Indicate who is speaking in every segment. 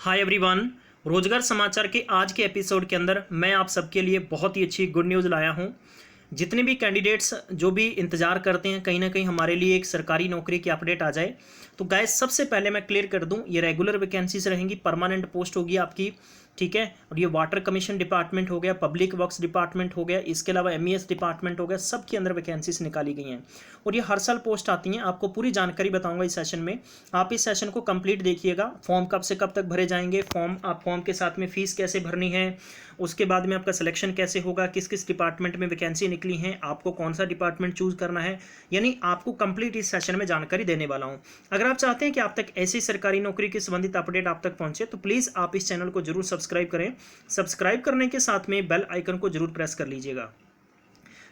Speaker 1: Hi everyone. रोजगार समाचार के आज के एपिसोड के अंदर मैं आप सबके लिए बहुत ही अच्छी गुड न्यूज़ लाया हूं। जितने भी कैंडिडेट्स जो भी इंतज़ार करते हैं कहीं ना कहीं हमारे लिए एक सरकारी नौकरी की अपडेट आ जाए, तो गाइस सबसे पहले मैं क्लियर कर दूं, ये रेगुलर वैकेंसीज रहेंगी, परमानेंट पोस्ट होगी आपकी। ठीक है, और ये वाटर कमीशन डिपार्टमेंट हो गया, पब्लिक वर्क्स डिपार्टमेंट हो गया, इसके अलावा एमईएस डिपार्टमेंट हो गया, सबके अंदर वैकेंसीज निकाली गई हैं और ये हर साल पोस्ट आती हैं। आपको पूरी जानकारी बताऊंगा इस सेशन में। आप इस सेशन को कंप्लीट देखिएगा। फॉर्म कब से कब तक भरे जाएंगे, फॉर्म के साथ में फीस कैसे भरनी है, उसके बाद में आपका सिलेक्शन कैसे होगा, किस किस डिपार्टमेंट में वैकेंसी निकली हैं, आपको कौन सा डिपार्टमेंट चूज करना है, यानी आपको कंप्लीट इस सेशन में जानकारी देने वाला हूं। अगर आप चाहते हैं कि आप तक ऐसी सरकारी नौकरी के संबंधित अपडेट आप तक पहुंचे तो प्लीज़ आप इस चैनल को जरूर सब्सक्राइब करें। सब्सक्राइब करने के साथ में बेल आइकन को जरूर प्रेस कर लीजिएगा।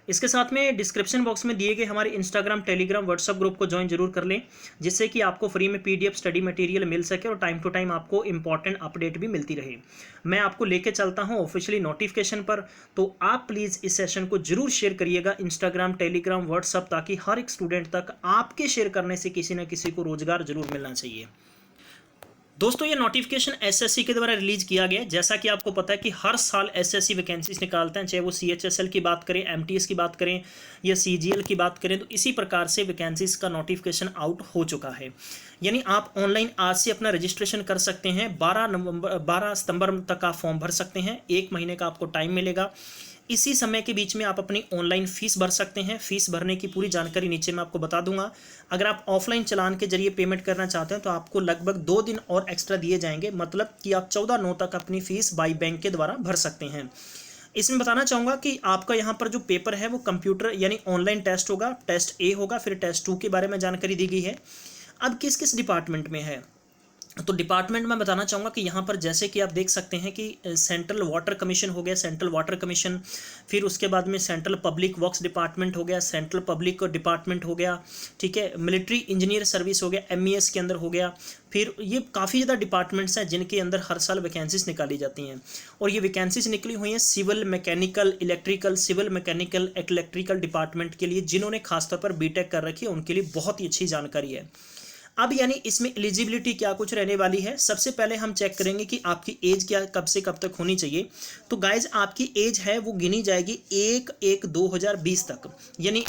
Speaker 1: इसके साथ में डिस्क्रिप्शन बॉक्स में दिए गए हमारे इंस्टाग्राम, टेलीग्राम, व्हाट्सअप ग्रुप को ज्वाइन जरूर कर लें, जिससे कि आपको फ्री में पीडीएफ स्टडी मटेरियल मिल सके और टाइम टू टाइम आपको इंपॉर्टेंट अपडेट भी मिलती रहे। मैं आपको लेके चलता हूं ऑफिशियली नोटिफिकेशन पर, तो आप प्लीज़ इस सेशन को जरूर शेयर करिएगा इंस्टाग्राम, टेलीग्राम, व्हाट्सअप, ताकि हर एक स्टूडेंट तक आपके शेयर करने से किसी न किसी को रोजगार जरूर मिलना चाहिए। दोस्तों, ये नोटिफिकेशन एसएससी के द्वारा रिलीज किया गया है। जैसा कि आपको पता है कि हर साल एसएससी वैकेंसीज निकालते हैं, चाहे वो सीएचएसएल की बात करें, एमटीएस की बात करें या सीजीएल की बात करें, तो इसी प्रकार से वैकेंसीज का नोटिफिकेशन आउट हो चुका है। यानी आप ऑनलाइन आज से अपना रजिस्ट्रेशन कर सकते हैं। 12 सितंबर तक आप फॉर्म भर सकते हैं। 1 महीने का आपको टाइम मिलेगा। इसी समय के बीच में आप अपनी ऑनलाइन फीस भर सकते हैं। फीस भरने की पूरी जानकारी नीचे मैं आपको बता दूंगा। अगर आप ऑफलाइन चालान के जरिए पेमेंट करना चाहते हैं तो आपको लगभग 2 दिन और एक्स्ट्रा दिए जाएंगे, मतलब कि आप 14/9 तक अपनी फीस बाई बैंक के द्वारा भर सकते हैं। इसमें बताना चाहूँगा कि आपका यहाँ पर जो पेपर है वो कंप्यूटर यानी ऑनलाइन टेस्ट होगा। टेस्ट ए होगा, फिर टेस्ट 2 के बारे में जानकारी दी गई है। अब किस किस डिपार्टमेंट में है, तो डिपार्टमेंट में बताना चाहूँगा कि यहाँ पर जैसे कि आप देख सकते हैं कि सेंट्रल वाटर कमीशन हो गया, सेंट्रल वाटर कमीशन, फिर उसके बाद में सेंट्रल पब्लिक वर्क्स डिपार्टमेंट हो गया, सेंट्रल पब्लिक डिपार्टमेंट हो गया, ठीक है, मिलिट्री इंजीनियर सर्विस हो गया, एमईएस के अंदर हो गया। फिर ये काफ़ी ज़्यादा डिपार्टमेंट्स हैं जिनके अंदर हर साल वैकेंसीज निकाली जाती हैं और ये वैकेंसीज निकली हुई हैं civil, mechanical, electrical, civil, mechanical, electrical department के लिए। जिन्होंने खासतौर पर बीटेक कर रखी है उनके लिए बहुत ही अच्छी जानकारी है। अब यानी इसमें एलिजिबिलिटी क्या कुछ रहने वाली है, सबसे पहले हम चेक करेंगे कि आपकी एज क्या कब से कब तक होनी चाहिए। तो गाइज आपकी एज है वो गिनी जाएगी 1/1/2020 तक, यानी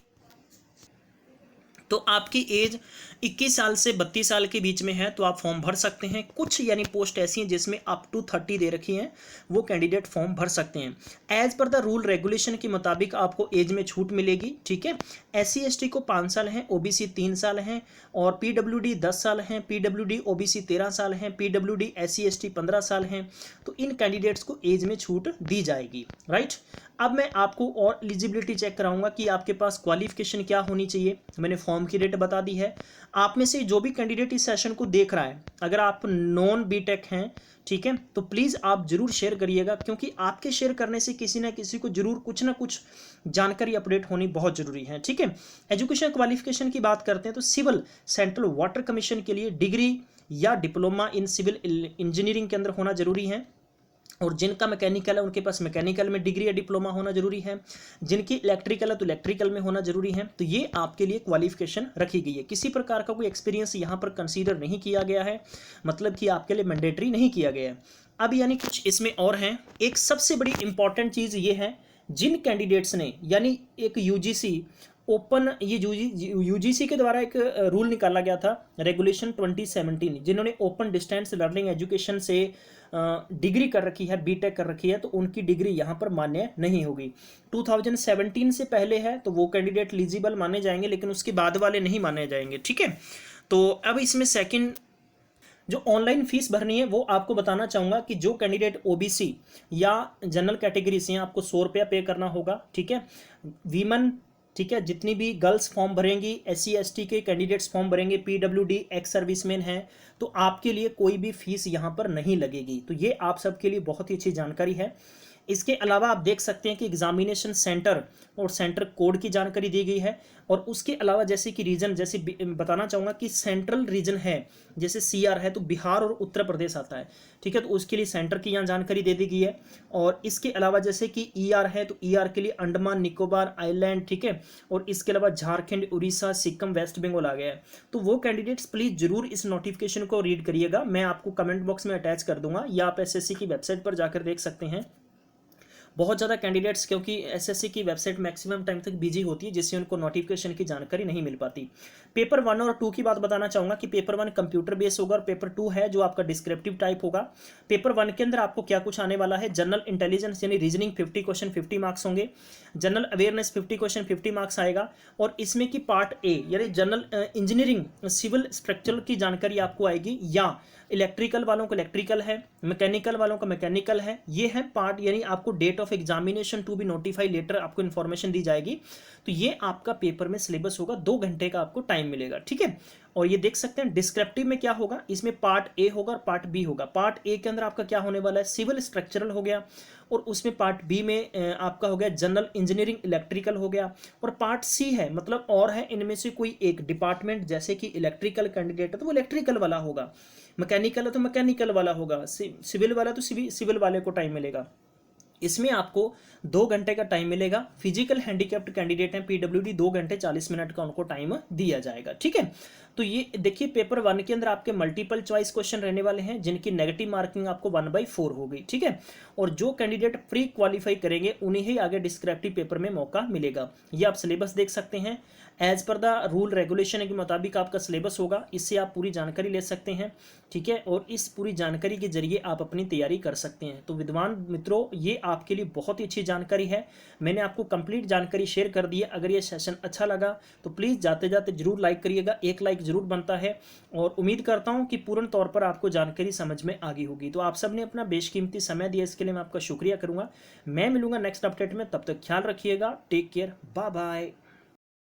Speaker 1: तो आपकी एज 21 साल से 32 साल के बीच में है तो आप फॉर्म भर सकते हैं। कुछ यानी पोस्ट ऐसी हैं जिसमें अप टू 30 दे रखी हैं, वो कैंडिडेट फॉर्म भर सकते हैं। As per the rule regulation के मुताबिक आपको एज में छूट मिलेगी। ठीक है, SC ST को 5 साल हैं, OBC 3 साल हैं और PWD 10 साल हैं, PWD OBC 13 साल हैं, PWD SC ST 15 साल हैं। तो इन कैंडिडेट्स को एज में छूट दी जाएगी। राइट, अब मैं आपको और एलिजिबिलिटी चेक कराऊंगा कि आपके पास क्वालिफिकेशन क्या होनी चाहिए। मैंने फॉर्म की डेट बता दी है। आप में से जो भी कैंडिडेट इस सेशन को देख रहा है, अगर आप नॉन बीटेक हैं, ठीक है, तो प्लीज़ आप जरूर शेयर करिएगा, क्योंकि आपके शेयर करने से किसी ना किसी को जरूर कुछ ना कुछ जानकारी अपडेट होनी बहुत जरूरी है। ठीक है, एजुकेशन क्वालिफिकेशन की बात करते हैं तो सिविल सेंट्रल वाटर कमीशन के लिए डिग्री या डिप्लोमा इन सिविल इंजीनियरिंग के अंदर होना जरूरी है और जिनका मैकेनिकल है उनके पास मैकेनिकल में डिग्री या डिप्लोमा होना जरूरी है। जिनकी इलेक्ट्रिकल है तो इलेक्ट्रिकल में होना जरूरी है। तो ये आपके लिए क्वालिफिकेशन रखी गई है। किसी प्रकार का कोई एक्सपीरियंस यहाँ पर कंसीडर नहीं किया गया है, मतलब कि आपके लिए मैंडेटरी नहीं किया गया है। अब यानी कुछ इसमें और हैं। एक सबसे बड़ी इंपॉर्टेंट चीज़ ये है, जिन कैंडिडेट्स ने यानी एक यूजीसी ओपन, ये यूजीसी के द्वारा एक रूल निकाला गया था, रेगुलेशन 2017, जिन्होंने ओपन डिस्टेंस लर्निंग एजुकेशन से डिग्री कर रखी है, बीटेक कर रखी है, तो उनकी डिग्री यहाँ पर मान्य नहीं होगी। 2017 से पहले है तो वो कैंडिडेट एलिजिबल माने जाएंगे, लेकिन उसके बाद वाले नहीं माने जाएंगे। ठीक है, तो अब इसमें सेकंड जो ऑनलाइन फीस भरनी है वो आपको बताना चाहूँगा कि जो कैंडिडेट ओबीसी या जनरल कैटेगरी से हैं आपको 100 रुपया पे करना होगा। ठीक है, वीमन, ठीक है, जितनी भी गर्ल्स फॉर्म भरेंगी, SC ST के कैंडिडेट्स फॉर्म भरेंगे, PWD एक्स सर्विसमैन हैं, तो आपके लिए कोई भी फीस यहाँ पर नहीं लगेगी। तो ये आप सबके लिए बहुत ही अच्छी जानकारी है। इसके अलावा आप देख सकते हैं कि एग्जामिनेशन सेंटर और सेंटर कोड की जानकारी दी गई है। और उसके अलावा जैसे कि रीजन, जैसे बताना चाहूँगा कि सेंट्रल रीजन है, जैसे CR है तो बिहार और उत्तर प्रदेश आता है, ठीक है, तो उसके लिए सेंटर की यहाँ जानकारी दे दी गई है। और इसके अलावा जैसे कि ER है तो ER के लिए अंडमान निकोबार आइलैंड, ठीक है, और इसके अलावा झारखंड, उड़ीसा, सिक्किम, वेस्ट बंगाल आ गया है। तो वो कैंडिडेट्स प्लीज़ जरूर इस नोटिफिकेशन को रीड करिएगा, मैं आपको कमेंट बॉक्स में अटैच कर दूंगा या आप SSC की वेबसाइट पर जाकर देख सकते हैं। बहुत ज़्यादा कैंडिडेट्स, क्योंकि SSC की वेबसाइट मैक्सिमम टाइम तक बिजी होती है, जिससे उनको नोटिफिकेशन की जानकारी नहीं मिल पाती। पेपर 1 और 2 की बात बताना चाहूँगा कि पेपर 1 कंप्यूटर बेस होगा और पेपर 2 है जो आपका डिस्क्रिप्टिव टाइप होगा। पेपर 1 के अंदर आपको क्या कुछ आने वाला है, जनरल इंटेलिजेंस यानी रीजनिंग 50 क्वेश्चन 50 मार्क्स होंगे, जनरल अवेयरनेस 50 क्वेश्चन 50 मार्क्स आएगा। और इसमें की पार्ट ए यानी जनरल इंजीनियरिंग सिविल स्ट्रक्चर की जानकारी आपको आएगी, या इलेक्ट्रिकल वालों को इलेक्ट्रिकल है, मैकेनिकल वालों का मैकेनिकल है, ये है पार्ट, यानी आपको date of examination to be notify later आपको इन्फॉर्मेशन दी जाएगी। तो ये आपका पेपर में सिलेबस होगा, 2 घंटे का आपको टाइम मिलेगा, ठीक है। और ये देख सकते हैं डिस्क्रिप्टिव में क्या होगा, इसमें पार्ट ए होगा और पार्ट बी होगा। पार्ट ए के अंदर आपका क्या होने वाला है, सिविल स्ट्रक्चरल हो गया, और उसमें पार्ट बी में आपका हो गया जनरल इंजीनियरिंग इलेक्ट्रिकल हो गया, और पार्ट सी है मतलब और है इनमें से कोई एक डिपार्टमेंट, जैसे कि इलेक्ट्रिकल कैंडिडेट है तो वो इलेक्ट्रिकल वाला होगा, मैकेनिकल है तो मैकेनिकल वाला होगा, सिविल वाला तो सिविल वाले को टाइम मिलेगा। इसमें आपको 2 घंटे का टाइम मिलेगा। फिजिकल हैंडीकैप्ड कैंडिडेट हैं PWD 2 घंटे 40 मिनट का उनको टाइम दिया जाएगा, ठीक है। तो ये देखिए पेपर 1 के अंदर आपके मल्टीपल चॉइस क्वेश्चन रहने वाले हैं, जिनकी नेगेटिव मार्किंग आपको 1/4 होगी, ठीक है। और जो कैंडिडेट प्री क्वालिफाई करेंगे उन्हें ही आगे डिस्क्रिप्टिव पेपर में मौका मिलेगा। ये आप सिलेबस देख सकते हैं, as per the rule regulation के मुताबिक आपका सिलेबस होगा, इससे आप पूरी जानकारी ले सकते हैं, ठीक है। और इस पूरी जानकारी के जरिए आप अपनी तैयारी कर सकते हैं। तो विद्वान मित्रों, ये आपके लिए बहुत ही अच्छी जानकारी है, मैंने आपको कंप्लीट जानकारी शेयर कर दी है। अगर ये सेशन अच्छा लगा तो प्लीज़ जाते जाते जरूर लाइक करिएगा, एक लाइक जरूर बनता है। और उम्मीद करता हूँ कि पूर्ण तौर पर आपको जानकारी समझ में आ गई होगी। तो आप सब ने अपना बेशकीमती समय दिया, इसके लिए मैं आपका शुक्रिया करूँगा। मैं मिलूंगा नेक्स्ट अपडेट में, तब तक ख्याल रखिएगा, टेक केयर, बाय बाय।